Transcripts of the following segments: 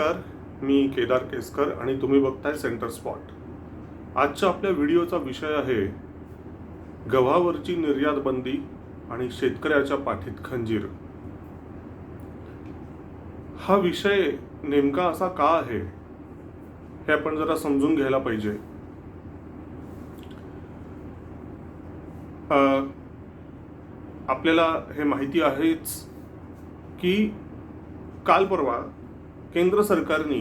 नमस्कार, मी केदार केसकर आणि तुम्ही बघताय सेंटर स्पॉट. आजच्या आपल्या व्हिडिओचा विषय आहे गव्हावरची निर्यात बंदी आणि शेतकऱ्याच्या पाठीत खंजीर. हा विषय नेमका असा का आहे हे आपण जरा समजून घ्यायला पाहिजे. आपल्याला हे माहिती आहेच की काल परवा केंद्र सरकारने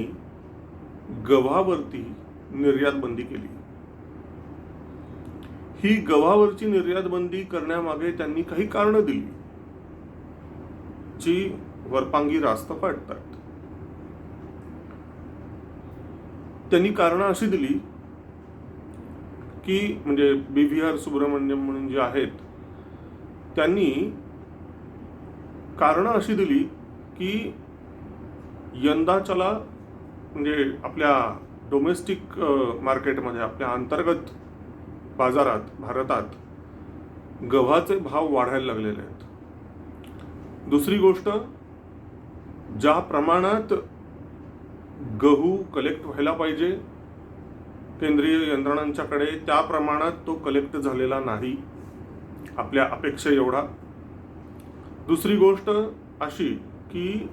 गव्हावरती निर्यात बंदी केली. ही गव्हावरची निर्यात बंदी करण्यामागे त्यांनी काही कारणं दिली जी वरपांगी रास्त वाटतात. त्यांनी कारणं अशी दिली की म्हणजे BVR सुब्रमण्यम म्हणून जे आहेत त्यांनी कारणं अशी दिली की यंदाच्याला म्हणजे आपल्या डोमेस्टिक मार्केटमध्ये आपल्या अंतर्गत बाजारात भारतात गव्हाचे भाव वाढायला लागलेले आहेत. दुसरी गोष्ट, ज्या प्रमाणात गहू कलेक्ट व्हायला पाहिजे केंद्रीय यंत्रणांच्याकडे त्या प्रमाणात तो कलेक्ट झालेला नाही आपल्या अपेक्षा एवढा. दुसरी गोष्ट अशी की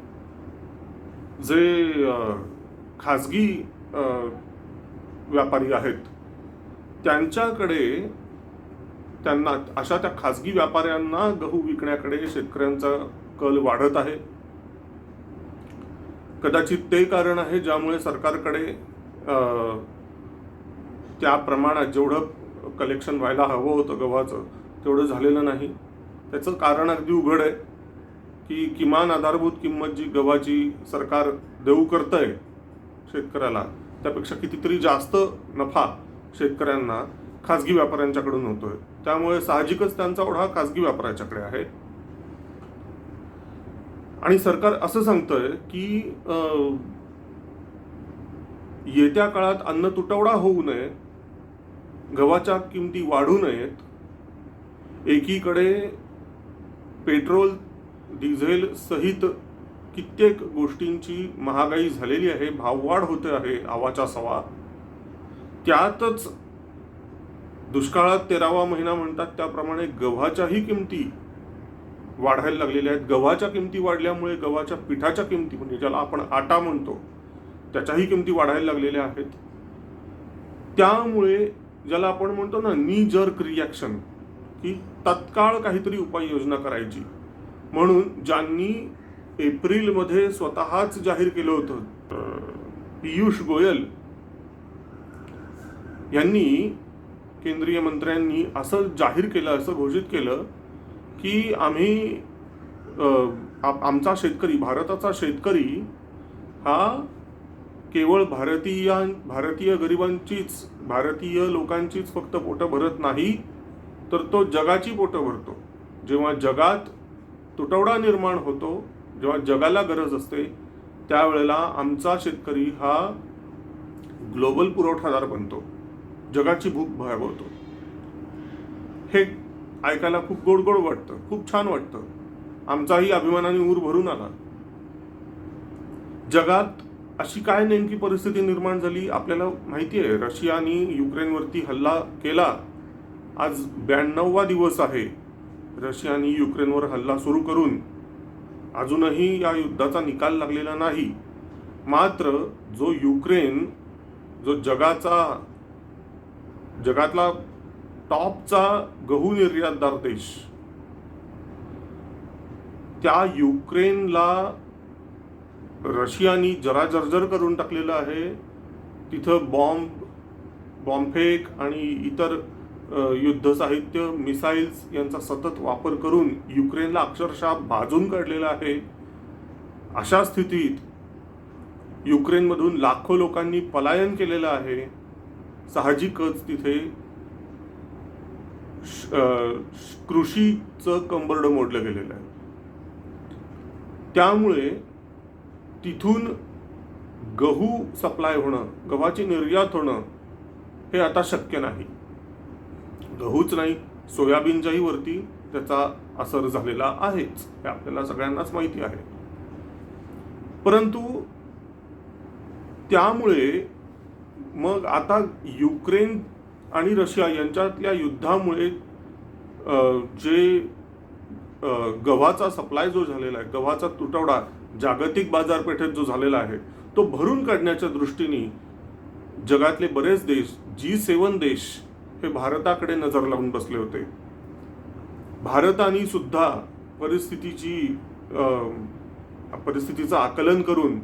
जे खाजगी व्यापारी आहेत त्यांच्याकडे त्यांना अशा त्या खाजगी व्यापाऱ्यांना गहू विकण्याकडे शेतकऱ्यांचा कल वाढत आहे. कदाचित ते कारण आहे ज्यामुळे सरकारकडे त्या प्रमाणात जेवढं कलेक्शन व्हायला हवं होतं गव्हाचं तेवढं झालेलं नाही. त्याचं कारण अगदी उघड आहे की किमान आधारभूत किंमत जी गव्हाची सरकार देऊ करतंय शेतकऱ्याला त्यापेक्षा कितीतरी जास्त नफा शेतकऱ्यांना खाजगी व्यापाऱ्यांच्याकडून होतोय. त्यामुळे साहजिकच त्यांचा ओढा खाजगी व्यापाऱ्याच्याकडे आहे. आणि सरकार असं सांगतंय की येत्या काळात अन्न तुटवडा होऊ नये, गव्हाच्या किमती वाढू नयेत. एकीकडे पेट्रोल डिझेल सहित कित्येक गोष्टींची महागाई झालेली आहे, भाववाढ होते आहे आवाच्या सवा. त्यातच दुष्काळात 13वा महिना म्हणतात त्याप्रमाणे गव्हाच्याही किमती वाढायला लागलेल्या आहेत. गव्हाच्या किमती वाढल्यामुळे गव्हाच्या पिठाच्या किमती म्हणजे ज्याला आपण आटा म्हणतो त्याच्याही किमती वाढायला लागलेल्या आहेत. त्यामुळे ज्याला आपण म्हणतो ना नी जर्क रिॲक्शन की तत्काळ काहीतरी उपाययोजना करायची म्हणून ज्यांनी एप्रिलमध्ये स्वतःच जाहीर केलं होतं, पियुष गोयल यांनी केंद्रीय मंत्र्यांनी असं जाहीर केलं, असं घोषित केलं की आम्ही आमचा शेतकरी, भारताचा शेतकरी हा केवळ भारतीय गरिबांचीच, भारतीय लोकांचीच फक्त पोटं भरत नाही तर तो जगाची पोटं भरतो. जेव्हा जगात तुटवडा निर्माण होतो, जेव्हा जगाला गरज असते त्यावेळेला आमचा शेतकरी हा ग्लोबल पुरवठादार बनतो, जगाची भूक भागवतो. हे ऐकायला खूप गोड गोड वाटतं, खूप छान वाटतं. आमचाही अभिमानाने ऊर भरून आला. जगात अशी काय नेमकी परिस्थिती निर्माण झाली आपल्याला माहिती आहे. रशियाने युक्रेनवरती हल्ला केला. आज 92वा दिवस आहे रशियाने युक्रेनवर हल्ला सुरू करून. अजूनही या युद्धाचा निकाल लागलेला नाही. मात्र जो युक्रेन, जो जगातला टॉपचा गहू निर्यातदार देश, त्या युक्रेनला रशियानी जरा जर्जर करून टाकलेलं आहे. तिथं बॉम्बफेक आणि इतर युद्ध साहित्य, मिसाईल्स यांचा सतत वापर करून युक्रेनला अक्षरशः भाजून काढलेला आहे. अशा स्थितीत युक्रेनमधून लाखो लोकांनी पलायन केलेलं आहे. साहजिकच तिथे कृषीचं कंबरडं मोडलं गेलेलं आहे. त्यामुळे तिथून गहू सप्लाय होणं, गव्हाची निर्यात होणं हे आता शक्य नाही. गहूच नाही, सोयाबीनच्याही वरती त्याचा असर झालेला आहेच, हे आपल्याला सगळ्यांनाच माहिती आहे. परंतु त्यामुळे मग आता युक्रेन आणि रशिया यांच्यातल्या युद्धामुळे जे गव्हाचा सप्लाय जो झालेला आहे, गव्हाचा तुटवडा जागतिक बाजारपेठेत जो झालेला आहे, तो भरून काढण्याच्या दृष्टीने जगातले बरेच देश, G7 देश हे भारताकडे नजर लावून बसले होते. भारताने सुद्धा परिस्थितीचं आकलन करून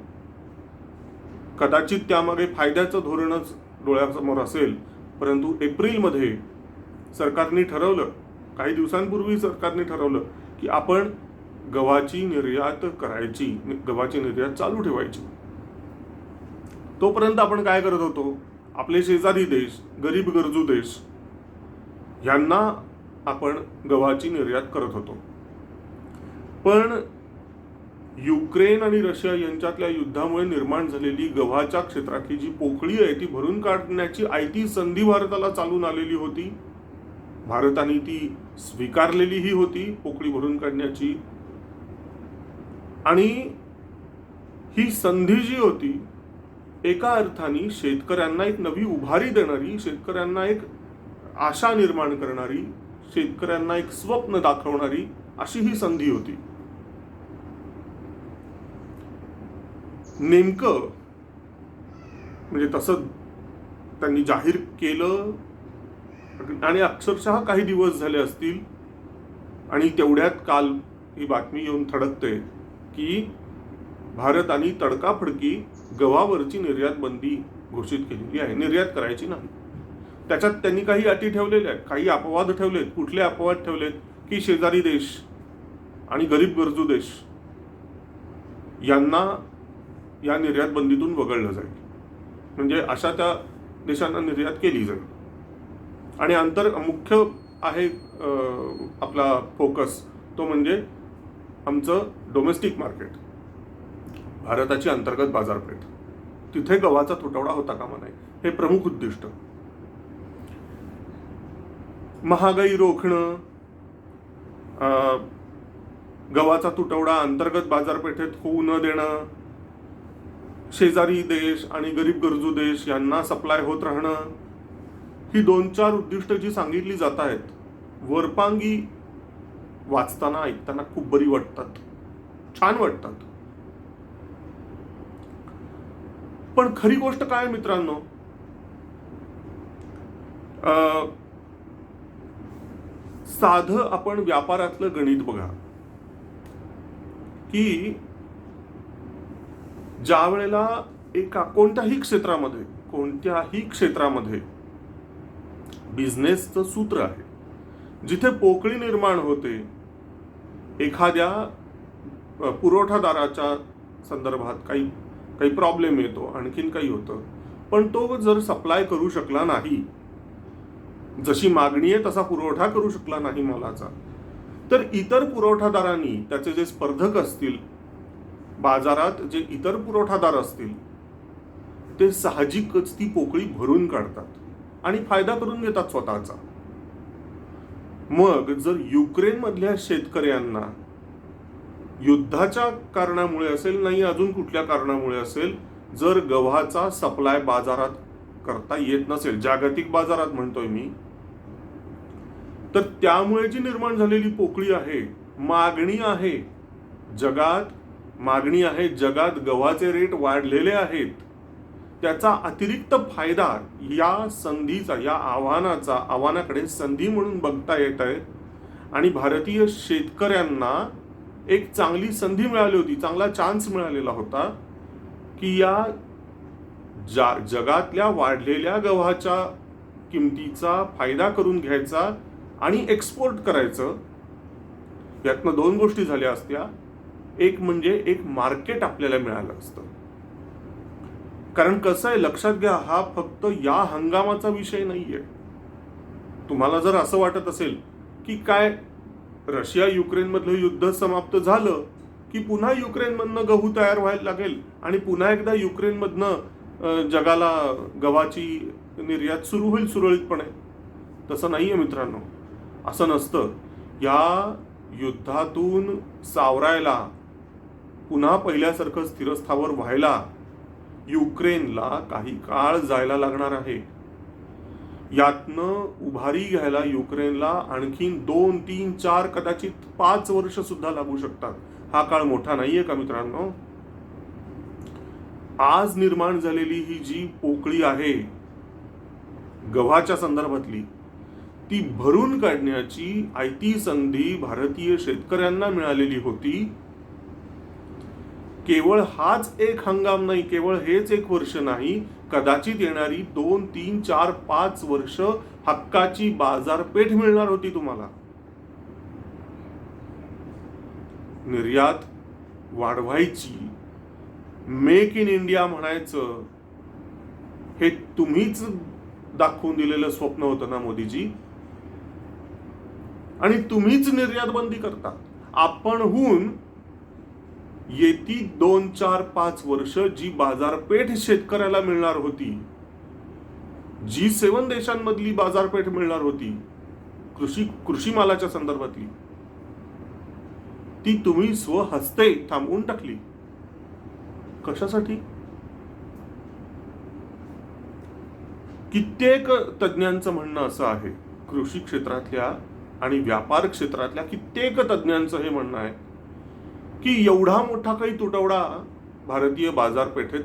कदाचित त्यामागे फायद्याचं धोरणच डोळ्यासमोर असेल, परंतु एप्रिलमध्ये सरकारने ठरवलं, काही दिवसांपूर्वी सरकारने ठरवलं की आपण गव्हाची निर्यात करायची, गव्हाची निर्यात चालू ठेवायची. तोपर्यंत आपण काय करत होतो? आपले शेजारी देश, गरीब गरजू देश यांना आपण गव्हाची निर्यात करत होतो. पण युक्रेन आणि रशिया यांच्यातल्या युद्धामुळे निर्माण झालेली गव्हाच्या क्षेत्राची जी पोकळी आहे ती भरून काढण्याची आयती संधी भारताला चालून आलेली होती. भारताने ती स्वीकारलेलीही होती, पोकळी भरून काढण्याची. आणि ही संधी जी होती एका अर्थाने शेतकऱ्यांना एक नवी उभारी देणारी, शेतकऱ्यांना एक आशा निर्माण करणारी, शेतकऱ्यांना एक स्वप्न दाखवणारी अशी ही संधी होती. नेमकं म्हणजे तसं त्यांनी जाहीर केलं आणि अक्षरशः काही दिवस झाले असतील आणि तेवढ्यात काल ही बातमी येऊन थडकते की भारताने तडकाफडकी गव्हावरची निर्यात बंदी घोषित केलेली आहे. निर्यात करायची नाही. त्याच्यात त्यांनी काही अटी ठेवलेल्या आहेत, काही अपवाद ठेवलेत. कुठले अपवाद ठेवलेत? की शेजारी देश आणि गरीब गरजू देश यांना या निर्यात बंदीतून वगळलं जाईल, म्हणजे अशा त्या देशांना निर्यात केली जाईल. आणि मुख्य आहे आपला फोकस तो म्हणजे आमचं डोमेस्टिक मार्केट, भारताची अंतर्गत बाजारपेठ, तिथे गव्हाचा तुटवडा होता कामा नये, हे प्रमुख उद्दिष्ट. महागाई रोखणं, गव्हाचा तुटवडा अंतर्गत बाजारपेठेत होऊ न देणं, शेजारी देश आणि गरीब गरजू देश यांना सप्लाय होत राहणं, ही 2-4 उद्दिष्ट जी सांगितली जात आहेत, वरपांगी वाचताना ऐकताना खूप बरी वाटतात, छान वाटतात. पण खरी गोष्ट काय मित्रांनो, साधं आपण व्यापारातलं गणित बघा की ज्या वेळेला कोणत्याही क्षेत्रामध्ये बिझनेसचं सूत्र आहे, जिथे पोकळी निर्माण होते, एखाद्या पुरवठादाराच्या संदर्भात काही प्रॉब्लेम येतो, आणखीन काही होतं, पण तो जर सप्लाय करू शकला नाही, जशी मागणी आहे तसा पुरवठा करू शकला नाही मालाचा, तर इतर पुरवठादारांनी, त्याचे जे स्पर्धक असतील बाजारात, जे इतर पुरवठादार असतील, ते साहजिकच ती पोकळी भरून काढतात आणि फायदा करून घेतात स्वतःचा. मग जर युक्रेन मधल्या शेतकऱ्यांना युद्धाच्या कारणामुळे असेल, नाही अजून कुठल्या कारणामुळे असेल, जर गव्हाचा सप्लाय बाजारात करता येत नसेल, जागतिक बाजारात म्हणतोय मी, तर त्यामुळे जी निर्माण झालेली पोकळी आहे, मागणी आहे जगात गव्हाचे रेट वाढलेले आहेत, त्याचा अतिरिक्त फायदा या संधीचा, या आव्हानाकडे संधी म्हणून बघता येत आहे. आणि भारतीय शेतकऱ्यांना एक चांगली संधी मिळाली होती, चांगला चान्स मिळालेला होता की या जगातल्या वाढलेल्या गव्हाच्या किमतीचा फायदा करून घ्यायचा आणि एक्सपोर्ट करायचं. यातनं 2 गोष्टी झाल्या असत्या. एक म्हणजे एक मार्केट आपल्याला मिळालं असतं. कारण कसं आहे, लक्षात घ्या, हा फक्त या हंगामाचा विषय नाहीये. तुम्हाला जर असं वाटत असेल की काय रशिया युक्रेन मधलं युद्ध समाप्त झालं की पुन्हा युक्रेन मधनं गहू तयार व्हायला लागेल आणि पुन्हा एकदा युक्रेन मधनं जगाला गव्हाची निर्यात सुरू होईल सुरळीतपणे, तसं नाहीये मित्रांनो. असं नसतं. या युद्धातून सावरायला, पुन्हा पहिल्यासारखं स्थिरस्थावर व्हायला युक्रेनला काही काळ जायला लागणार आहे. यातनं उभारी घ्यायला युक्रेनला आणखीन 2, 3, 4 कदाचित 5 वर्ष सुद्धा लागू शकतात. हा काळ मोठा नाहीये का मित्रांनो? आज निर्माण झालेली ही जी पोकळी आहे गव्हाच्या संदर्भातली, ती भरून काढण्याची आयती संधी भारतीय शेतकऱ्यांना मिळालेली होती. केवळ हाच एक हंगाम नाही, केवळ हेच एक वर्ष नाही, कदाचित येणारी 2, 3, 4, 5 वर्ष हक्काची बाजारपेठ मिळणार होती तुम्हाला. निर्यात वाढवायची, मेक इन इंडिया म्हणायचं, हे तुम्हीच दाखवून दिलेलं स्वप्न होतं ना मोदीजी. आणि तुम्हीच निर्यात बंदी करता. आपणहून येती 2, 4, 5 वर्ष जी बाजारपेठ शेतकऱ्याला मिळणार होती, G7 देशांमधली बाजारपेठ मिळणार होती कृषी मालाच्या संदर्भातली, ती तुम्ही स्वहस्ते थांबवून टाकली. कशासाठी? कित्येक तज्ञांचं म्हणणं असं आहे, कृषी क्षेत्रातल्या आणि व्यापार क्षेत्रातल्या कित्येक तज्ञांचं हे म्हणणं आहे की एवढा मोठा काही तुटवडा भारतीय बाजारपेठेत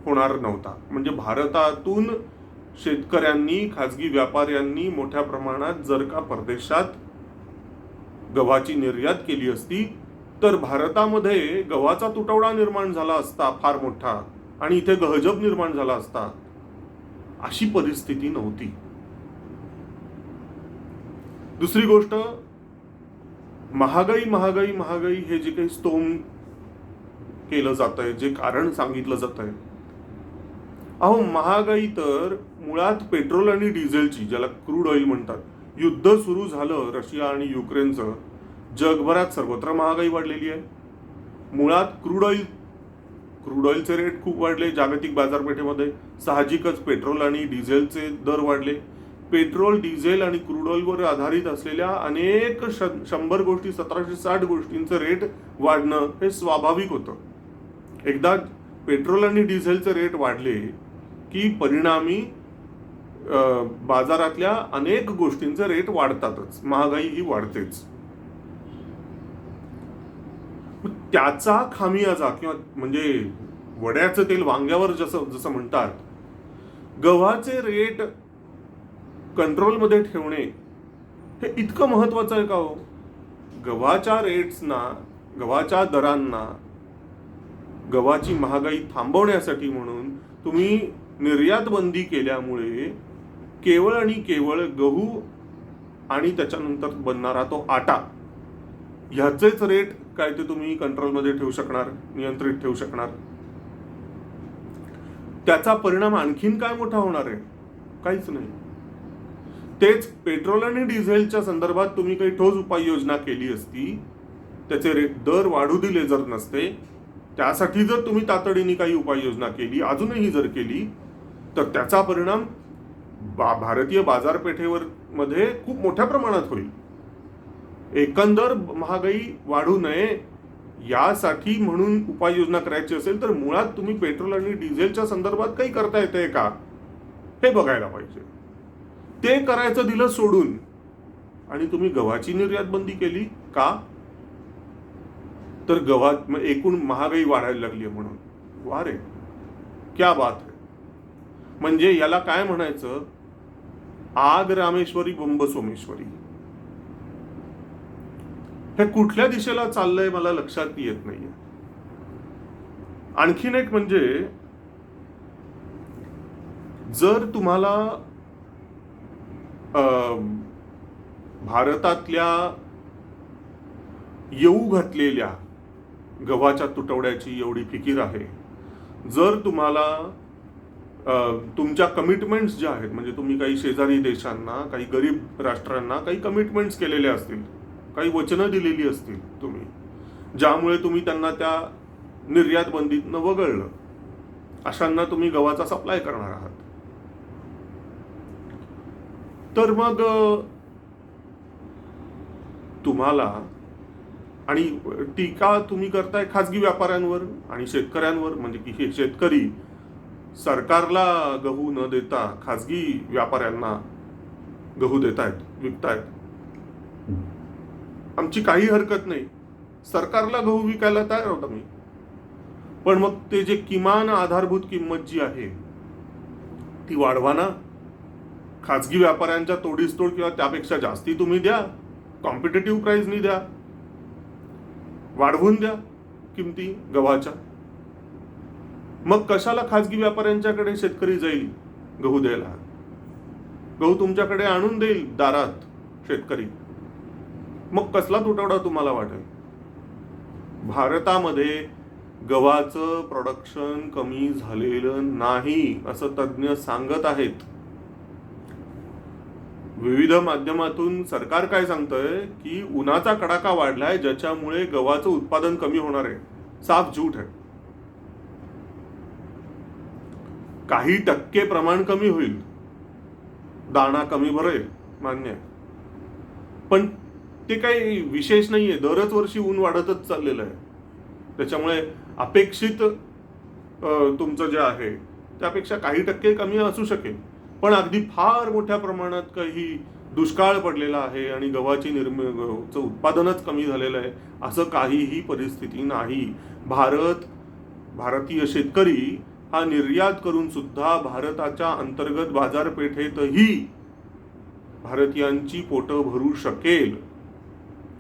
होणार नव्हता. म्हणजे भारतातून शेतकऱ्यांनी, खाजगी व्यापाऱ्यांनी मोठ्या प्रमाणात जर का परदेशात गव्हाची निर्यात केली असती तर भारतामध्ये गव्हाचा तुटवडा निर्माण झाला असता फार मोठा, आणि इथे गहजब निर्माण झाला असता. अशी परिस्थिती नव्हती. दुसरी गोष्ट, महागाई महागाई महागाई हे जे काही स्तोम केलं जात आहे, जे कारण सांगितलं जात आहे, अहो महागाई तर मुळात पेट्रोल आणि डिझेलची, ज्याला क्रूड ऑइल म्हणतात, युद्ध सुरू झालं रशिया आणि युक्रेनचं, जगभरात सर्वत्र महागाई वाढलेली आहे. मुळात क्रूड ऑइलचे रेट खूप वाढले जागतिक बाजारपेठेमध्ये. साहजिकच पेट्रोल आणि डिझेलचे दर वाढले. पेट्रोल, डिझेल आणि क्रूड ऑइलवर आधारित असलेल्या अनेक 100 गोष्टी, 1760 गोष्टींचं रेट वाढणं हे स्वाभाविक होतं. एकदा पेट्रोल आणि डिझेलचे रेट वाढले की परिणामी बाजारातल्या अनेक गोष्टींचे रेट वाढतातच, महागाई ही वाढतेच. त्याचा खामियाजा, किंवा म्हणजे वड्याचं तेल वांग्यावर जसं म्हणतात, गव्हाचे रेट कंट्रोलमध्ये ठेवणे हे इतकं महत्वाचं आहे का हो? गव्हाच्या रेट्सना, गव्हाच्या दरांना, गव्हाची महागाई थांबवण्यासाठी म्हणून तुम्ही निर्यात बंदी केल्यामुळे केवळ आणि केवळ गहू आणि त्याच्यानंतर बनणारा तो आटा, ह्याचेच रेट काय ते तुम्ही कंट्रोलमध्ये ठेवू शकणार, नियंत्रित ठेवू शकणार. त्याचा परिणाम आणखीन काय मोठा होणार आहे? काहीच नाही. तेच पेट्रोल आणि डिझेलच्या संदर्भात तुम्ही काही ठोस उपाययोजना केली असती, त्याचे रेट दर वाढू दिले जर नसते, त्यासाठी जर तुम्ही तातडीने काही उपाययोजना केली, अजूनही जर केली, तर त्याचा परिणाम भारतीय बाजारपेठेवर मध्ये खूप मोठ्या प्रमाणात होईल. एकंदर महागाई वाढू नये यासाठी म्हणून उपाययोजना करायची असेल तर मुळात तुम्ही पेट्रोल आणि डिझेलच्या संदर्भात काही करता येते का हे बघायला पाहिजे. ते करायचं दिलं सोडून आणि तुम्ही गव्हाची निर्यात बंदी केली का? तर गव्हात एकूण महागाई वाढायला लागली आहे म्हणून. वा रे, क्या बात आहे. म्हणजे याला काय म्हणायचं, आग रामेश्वरी बंब सोमेश्वरी. हे कुठल्या दिशेला चाललंय मला लक्षात येत नाहीये. आणखीन एक म्हणजे, जर तुम्हाला भारतातल्या येऊ घातलेल्या गव्हाच्या तुटवड्याची एवढी फिकीर आहे, जर तुम्हाला तुमच्या कमिटमेंट्स ज्या आहेत, म्हणजे तुम्ही काही शेजारी देशांना, काही गरीब राष्ट्रांना काही कमिटमेंट्स केलेल्या असतील, काही वचनं दिलेली असतील तुम्ही, ज्यामुळे तुम्ही त्यांना त्या निर्यात बंदीतनं वगळलं, अशांना तुम्ही गव्हाचा सप्लाय करणार आहात, तर मग तुम्हाला, आणि टीका तुम्ही करताय खाजगी व्यापाऱ्यांवर आणि शेतकऱ्यांवर, म्हणजे की हे शेतकरी सरकारला गहू न देता खाजगी व्यापाऱ्यांना गहू देतायत, विकतायत. आमची काही हरकत नाही, सरकारला गहू विकायला तयार होता मी. पण मग ते जे किमान आधारभूत किंमत जी आहे ती वाढवा ना. खाजगी व्यापाऱ्यांच्या तोडीस तोड किंवा त्यापेक्षा जास्ती तुम्ही द्या, कॉम्पिटेटिव्ह प्राइसनी द्या, वाढवून द्या किमती गव्हाच्या. मग कशाला खाजगी व्यापाऱ्यांच्याकडे शेतकरी जाईल गहू द्यायला? गहू तुमच्याकडे आणून देईल दारात शेतकरी. मग कसला तुटवडा तुम्हाला वाटेल? भारतामध्ये गव्हाचं प्रोडक्शन कमी झालेलं नाही असं तज्ज्ञ सांगत आहेत. विविध माध्यमातून सरकार काय सांगतंय की उन्हाचा कडाका वाढलाय ज्याच्यामुळे गव्हाचं उत्पादन कमी होणार आहे. साफ झूट आहे. काही टक्के प्रमाण कमी होईल, दाणा कमी भरेल, मान्य आहे. पण ते काही विशेष नाहीये. दरच वर्षी ऊन वाढतच चाललेलं आहे. त्याच्यामुळे अपेक्षित तुमचं जे आहे त्यापेक्षा काही टक्के कमी असू शकेल. पण अगदी फार मोठ्या प्रमाणात काही दुष्काळ पडलेला आहे आणि गव्हाची उत्पादनच कमी झालेलं आहे असं काहीही परिस्थिती नाही. भारतीय शेतकरी हा निर्यात करून सुद्धा भारताच्या अंतर्गत बाजारपेठेतही भारतीयांची पोटं भरू शकेल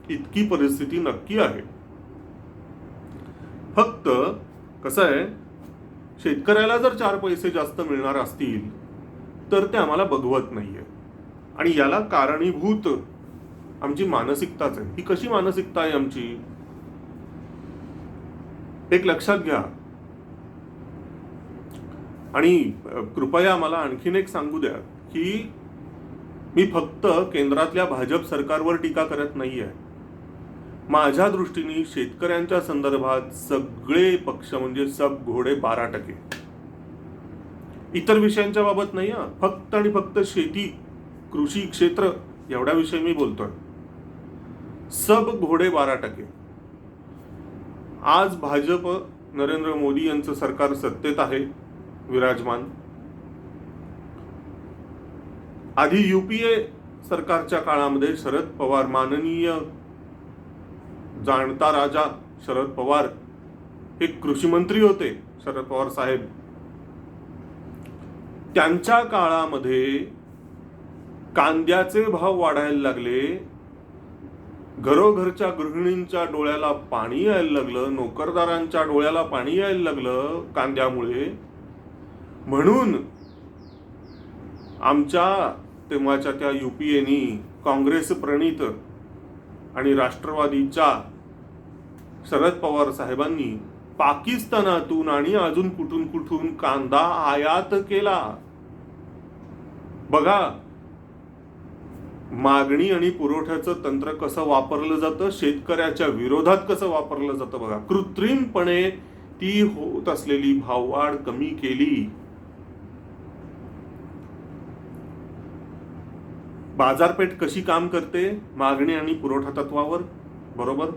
इतकी परिस्थिती नक्की आहे. फक्त कसं आहे, शेतकऱ्याला जर 4 पैसे जास्त मिळणार असतील तर ते आम्हाला बघवत नाहीये. आणि याला कारणीभूत आमची मानसिकताच आहे. ही कशी मानसिकता आहे आमची? एक लक्षात घ्या आणि कृपया मला आणखीन एक सांगू द्या की मी फक्त केंद्रातल्या भाजप सरकारवर टीका करत नाहीये. माझ्या दृष्टीने शेतकऱ्यांच्या संदर्भात सगळे पक्ष म्हणजे सब घोडे 12%. इतर विषयांच्या बाबत नाही हा. फक्त आणि फक्त शेती, कृषी क्षेत्र एवढ्याविषयी मी बोलतोय. सब घोडे 12%. आज भाजप नरेंद्र मोदी यांचं सरकार सत्तेत आहे, विराजमान. आधी युपीए सरकारच्या काळामध्ये शरद पवार, माननीय जाणता राजा शरद पवार हे कृषी मंत्री होते. शरद पवार साहेब, त्यांच्या काळामध्ये कांद्याचे भाव वाढायला लागले. घरोघरच्या गृहिणींच्या डोळ्याला पाणी यायला लागलं, नोकरदारांच्या डोळ्याला पाणी यायला लागलं कांद्यामुळे. म्हणून आमच्या तेव्हाच्या त्या युपीएनी, काँग्रेस प्रणित आणि राष्ट्रवादीच्या शरद पवार साहेबांनी पाकिस्तानातून आणि अजून कुठून कांदा आयात केला. बघा, मागणी आणि पुरवठ्याचं तंत्र कसं वापरलं जातं, शेतकऱ्याच्या विरोधात कसं वापरलं जातं. बघा, कृत्रिमपणे ती होत असलेली भाववाढ कमी केली. बाजारपेठ कशी काम करते? मागणी आणि पुरवठा तत्वावर, बरोबर.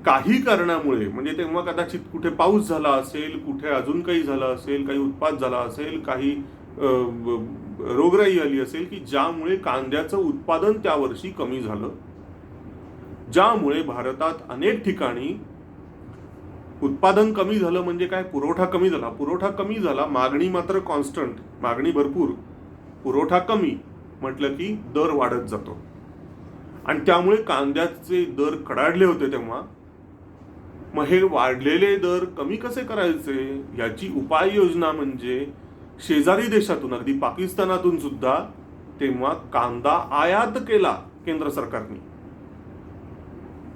काही कारणामुळे, म्हणजे तेव्हा कदाचित कुठे पाऊस झाला असेल, कुठे अजून काही झालं असेल, काही उत्पात झाला असेल, काही रोगराई आली असेल की ज्यामुळे कांद्याचं उत्पादन त्या वर्षी कमी झालं, ज्यामुळे भारतात अनेक ठिकाणी उत्पादन कमी झालं. म्हणजे काय? पुरवठा कमी झाला. पुरवठा कमी झाला, मागणी मात्र कॉन्स्टंट, मागणी भरपूर, पुरवठा कमी म्हटलं की दर वाढत जातो. आणि त्यामुळे कांद्याचे दर कडाडले होते तेव्हा. मग हे वाढलेले दर कमी कसे करायचे याची उपाययोजना म्हणजे शेजारी देशातून, अगदी पाकिस्तानातून सुद्धा तेव्हा कांदा आयात केला केंद्र सरकारने.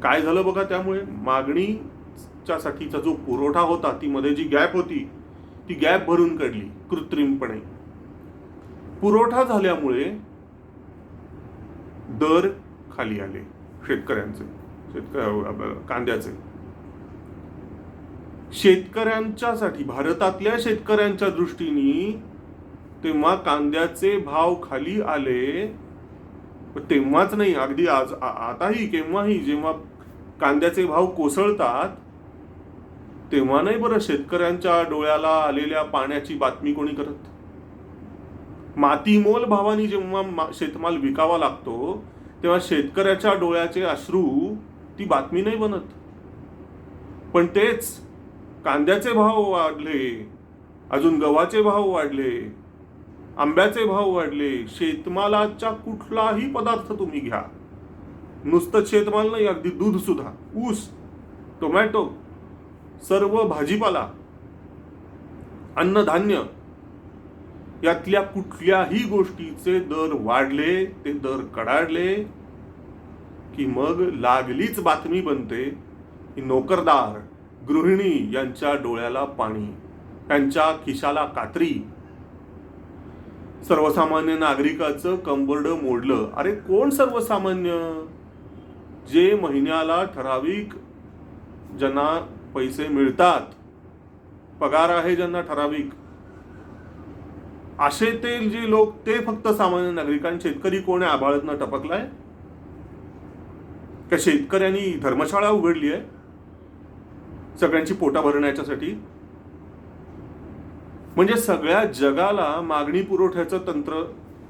काय झालं बघा, त्यामुळे मागणीच्या साठीचा जो पुरवठा होता, ती मध्ये जी गॅप होती ती गॅप भरून काढली कृत्रिमपणे. पुरवठा झाल्यामुळे दर खाली आले शेतकऱ्यांचे, कांद्याचे. शेतकऱ्यांच्यासाठी, भारतातल्या शेतकऱ्यांच्या दृष्टीने तेव्हा कांद्याचे भाव खाली आले. तेव्हाच नाही, अगदी आताही, केव्हाही जेव्हा कांद्याचे भाव कोसळतात तेव्हा नाही बरं शेतकऱ्यांच्या डोळ्याला आलेल्या पाण्याची बातमी कोणी करत. मातीमोल भावानी जेव्हा शेतमाल विकावा लागतो तेव्हा शेतकऱ्याच्या डोळ्याचे अश्रू ती बातमी नाही बनत. पण तेच कांद्याचे भाव वाढले, अजून गव्हाचे भाव वाढले, आंब्याचे भाव वाढले, शेतमालाचा कुठलाही पदार्थ तुम्ही घ्या, नुसतं शेतमाल नाही, अगदी दूध सुद्धा, ऊस, टोमॅटो, सर्व भाजीपाला, अन्नधान्य, यातल्या कुठल्याही गोष्टीचे दर वाढले, ते दर कडाडले की मग लागलीच बातमी बनते की नोकरदार, गृहिणी यांच्या डोळ्याला पाणी, त्यांच्या खिशाला कात्री, सर्वसामान्य नागरिकाचं कंबरडं मोडलं. अरे कोण सर्वसामान्य? जे महिन्याला ठराविक ज्यांना पैसे मिळतात, पगार आहे ज्यांना ठराविक, असे ते जे लोक, ते फक्त सामान्य नागरिकांना. शेतकरी कोण आहे? आभाळातनं टपकलाय का? शेतकऱ्यांनी धर्मशाळा उघडली आहे सगळ्यांची पोटा भरण्याच्यासाठी? म्हणजे सगळ्या जगाला मागणी पुरवठ्याचं तंत्र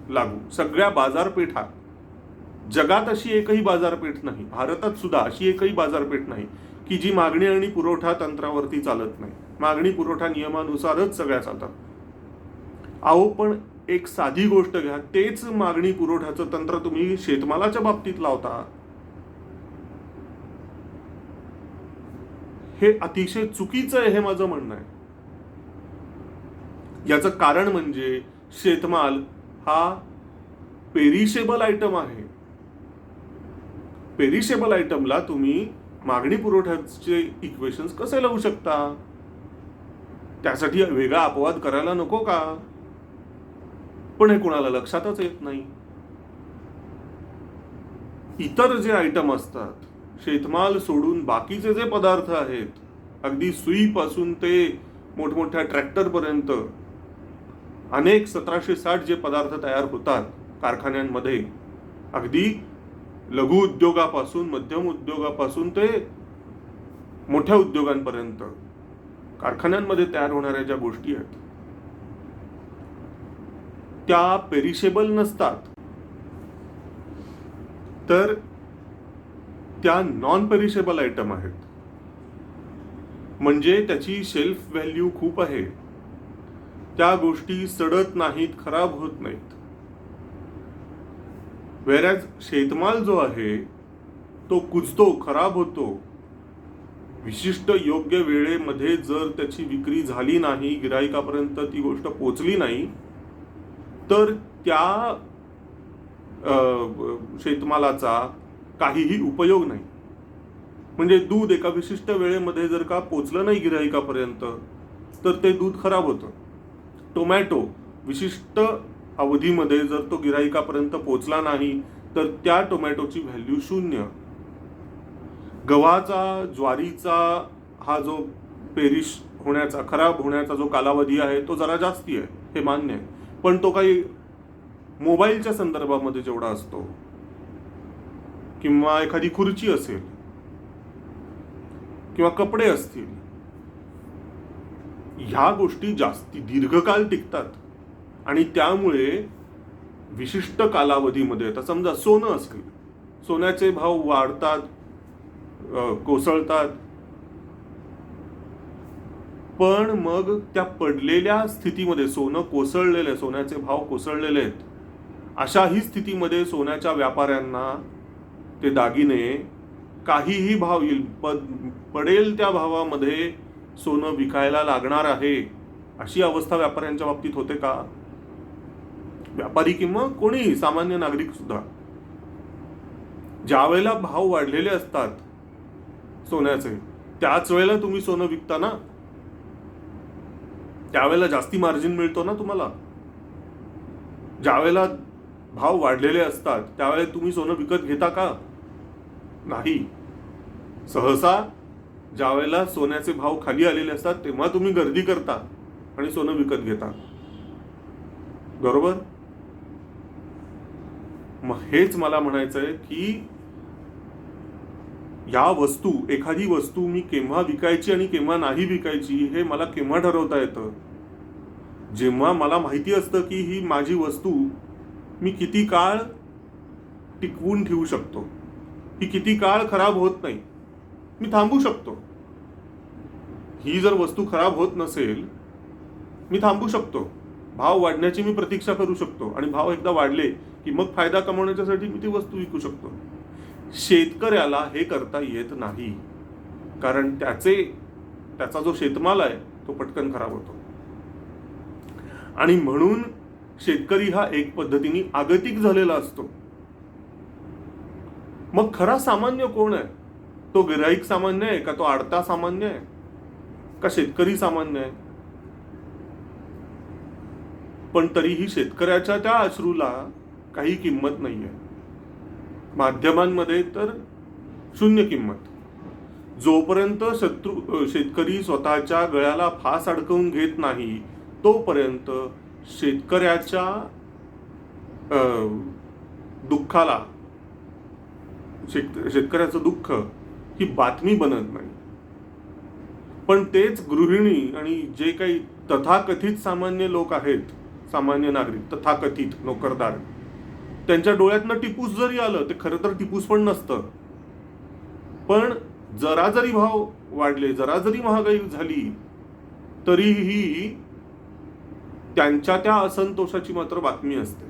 लागू, सगळ्या बाजारपेठा, जगात अशी एकही बाजारपेठ नाही, भारतात सुद्धा अशी एकही बाजारपेठ नाही की जी मागणी आणि पुरवठा तंत्रावरती चालत नाही. मागणी पुरवठा नियमानुसारच सगळ्या चालतात. अहो पण एक साधी गोष्ट घ्या, तेच मागणी पुरवठ्याचं तंत्र तुम्ही शेतमालाच्या बाबतीत लावता. हे अतिशय चुकीचं आहे, हे माझं म्हणणं आहे. याचं कारण म्हणजे शेतमाल हा पेरिशेबल आयटम आहे. पेरिशेबल आयटमला तुम्ही मागणी पुरवठ्याचे इक्वेशन्स कसे लावू शकता? त्यासाठी वेगळा अपवाद करायला नको का? पण हे कोणाला लक्षातच येत नाही. इतर जे आयटम असतात, शेतमाल सोडून बाकीचे जे पदार्थ आहेत, अगदी सुईपासून ते मोठमोठ्या ट्रॅक्टरपर्यंत अनेक 1760 जे पदार्थ तयार होतात कारखान्यांमध्ये, अगदी लघु उद्योगापासून, मध्यम उद्योगापासून ते मोठ्या उद्योगांपर्यंत कारखान्यांमध्ये तयार होणाऱ्या ज्या गोष्टी आहेत त्या पेरिशेबल नसतात, तर त्या नॉन पेरिशेबल आयटम आहेत. म्हणजे त्याची शेल्फ व्हॅल्यू खूप आहे. त्या गोष्टी सडत नाहीत, खराब होत नाहीत. व्हेरॅज शेतमाल जो आहे तो कुजतो, खराब होतो. विशिष्ट योग्य वेळेमध्ये जर त्याची विक्री झाली नाही, गिराईकापर्यंत ती गोष्ट पोचली नाही, तर त्या शेतमालाचा काहीही उपयोग नाही. म्हणजे दूध एका विशिष्ट वेळेमध्ये जर का पोचलं नाही गिराईकापर्यंत, तर ते दूध खराब होतं. टोमॅटो विशिष्ट अवधीमध्ये जर तो गिराईकापर्यंत पोचला नाही, तर त्या टोमॅटोची व्हॅल्यू शून्य. गव्हाचा, ज्वारीचा हा जो पेरिश होण्याचा, खराब होण्याचा जो कालावधी आहे तो जरा जास्ती आहे, हे मान्य आहे. पण तो काही मोबाईलच्या संदर्भामध्ये जेवढा असतो, किंवा एखादी खुर्ची असेल, किंवा कपडे असतील, ह्या गोष्टी जास्ती दीर्घकाल टिकतात. आणि त्यामुळे विशिष्ट कालावधीमध्ये, आता समजा सोनं असेल, सोन्याचे भाव वाढतात, कोसळतात, पण मग त्या पडलेल्या स्थितीमध्ये, सोनं कोसळलेलं आहे, सोन्याचे भाव कोसळलेले आहेत, अशाही स्थितीमध्ये सोन्याच्या व्यापाऱ्यांना ते दागिने काहीही भाव येईल, पडेल त्या भावामध्ये सोनं विकायला लागणार आहे, अशी अवस्था व्यापाऱ्यांच्या बाबतीत होते का? व्यापारी किंवा कोणी सामान्य नागरिक सुद्धा, ज्या वेळेला भाव वाढलेले असतात सोन्याचे, त्याच वेळेला तुम्ही सोनं विकता ना, त्यावेळेला जास्ती मार्जिन मिळतो ना तुम्हाला. ज्या वेळेला भाव वाढलेले असतात त्यावेळेला तुम्ही सोनं विकत घेता का? नाही. सहसा ज्या वेळेला सोन्याचे भाव खाली आलेले असतात तेव्हा तुम्ही गर्दी करता आणि सोनं विकत घेता, बरोबर? मग हेच मला म्हणायचं आहे की या वस्तू, एखादी वस्तू मी केव्हा विकायची आणि केव्हा नाही विकायची हे मला केव्हा ठरवता येतं? जेव्हा मला माहिती असतं की ही माझी वस्तू मी किती काळ टिकवून ठेवू शकतो, ही किती काळ खराब होत नाही, मी थांबू शकतो. ही जर वस्तू खराब होत नसेल, मी थांबू शकतो. भाव वाढण्याची मी प्रतीक्षा करू शकतो आणि भाव एकदा वाढले की मग फायदा कमवण्यासाठी मी ती वस्तू विकू शकतो. शेतकऱ्याला हे करता येत नाही, कारण त्याचा जो शेतमाल आहे तो पटकन खराब होतो. आणि म्हणून शेतकरी हा एक पद्धतीने आगतिक झालेला असतो. मग खरा सामान्य कोण आहे? तो गिऱ्हाईक सामान्य आहे का? तो आडता सामान्य आहे का? शेतकरी सामान्य आहे? पण तरीही शेतकऱ्याच्या त्या अश्रूला काही किंमत नाही आहे. माध्यमांमध्ये तर शून्य किंमत. जोपर्यंत शेतकरी स्वतःच्या गळ्याला फास अडकवून घेत नाही तोपर्यंत शेतकऱ्याच्या दुःखाला, शेतकऱ्याचं दुःख ही बातमी बनत नाही. पण तेच गृहिणी आणि जे काही तथाकथित सामान्य लोक आहेत, सामान्य नागरिक, तथाकथित नोकरदार, त्यांच्या डोळ्यातनं टिपूस जरी आलं, ते खरं तर टिपूस पण नसतं, पण जरा जरी भाव वाढले, जरा जरी महागाई झाली, तरीही त्यांच्या त्या असंतोषाची मात्र बातमी असते.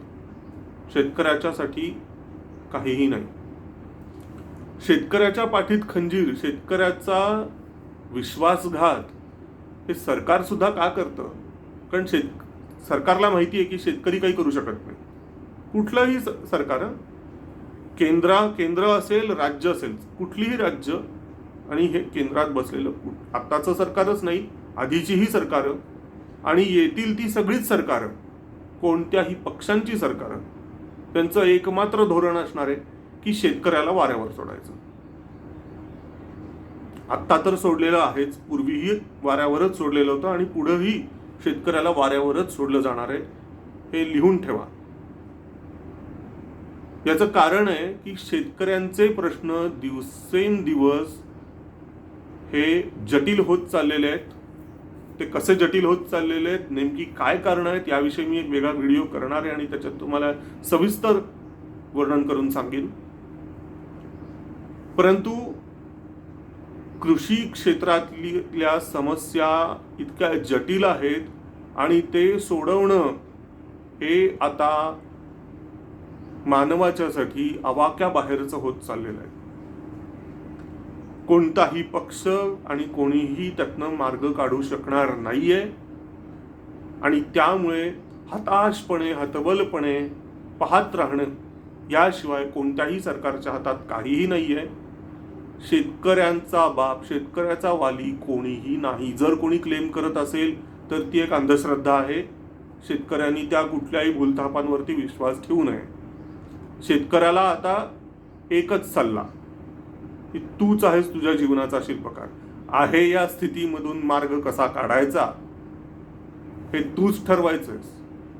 शेतकऱ्याच्यासाठी काहीही नाही. शेतकऱ्याच्या पाठीत खंजीर, शेतकऱ्याचा विश्वासघात हे सरकार सुद्धा का करतं? कारण सरकारला माहिती आहे की शेतकरी काही करू शकत नाही. कुठलंही सरकार, केंद्र असेल, राज्य असेल, कुठलीही राज्य, आणि हे केंद्रात बसलेलं आत्ताचं सरकारच नाही, आधीचीही सरकारं आणि येतील ती सगळीच सरकारं, कोणत्याही पक्षांची सरकारं, त्यांचं एकमात्र धोरण असणार आहे की शेतकऱ्याला वाऱ्यावर सोडायचं. आत्ता तर सोडलेलं आहेच, पूर्वीही वाऱ्यावरच सोडलेलं होतं आणि पुढेही शेतकऱ्याला वाऱ्यावरच सोडलं जाणार आहे. हे लिहून ठेवा. याचं कारण आहे की शेतकऱ्यांचे प्रश्न दिवसेंदिवस हे जटिल होत चाललेले आहेत. ते कसे जटिल होत चाललेले आहेत, नेमकी काय कारणं आहेत, याविषयी मी एक वेगळा व्हिडिओ करणार आहे आणि त्याच्यात तुम्हाला सविस्तर वर्णन करून सांगेन. परंतु कृषी क्षेत्रातल्या समस्या इतक्या जटिल आहेत आणि ते सोडवणं हे आता मानवाच्यासाठी आवाक्याबाहेरचं होत चाललेलं आहे. कोणताही पक्ष आणि कोणीही त्यातनं मार्ग काढू शकणार नाहीये आणि त्यामुळे हताशपणे, हतबलपणे पाहत राहणं याशिवाय कोणत्याही सरकारच्या हातात काहीही नाहीये. शेतकऱ्यांचा बाप, शेतकऱ्याचा वाली कोणीही नाही. जर कोणी क्लेम करत असेल तर ती एक अंधश्रद्धा आहे. शेतकऱ्यांनी त्या कुठल्याही भूलथापांवरती विश्वास ठेवू नये. शेतकऱ्याला आता एकच सल्ला की तूच आहेस तुझ्या जीवनाचा शिल्पकार. आहे या स्थितीमधून मार्ग कसा काढायचा हे तूच ठरवायचंस.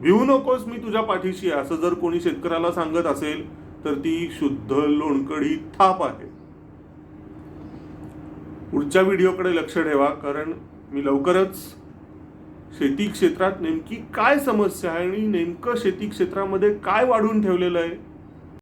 भिवू नकोस, मी तुझ्या पाठीशी आहे, असं जर कोणी शेतकऱ्याला सांगत असेल तर ती शुद्ध लोणकडी थाप आहे. पुढच्या व्हिडिओकडे लक्ष ठेवा, कारण मी लवकरच शेती क्षेत्रात नेमकी काय समस्या आहे आणि नेमकं शेती क्षेत्रामध्ये काय वाढून ठेवलेलं आहे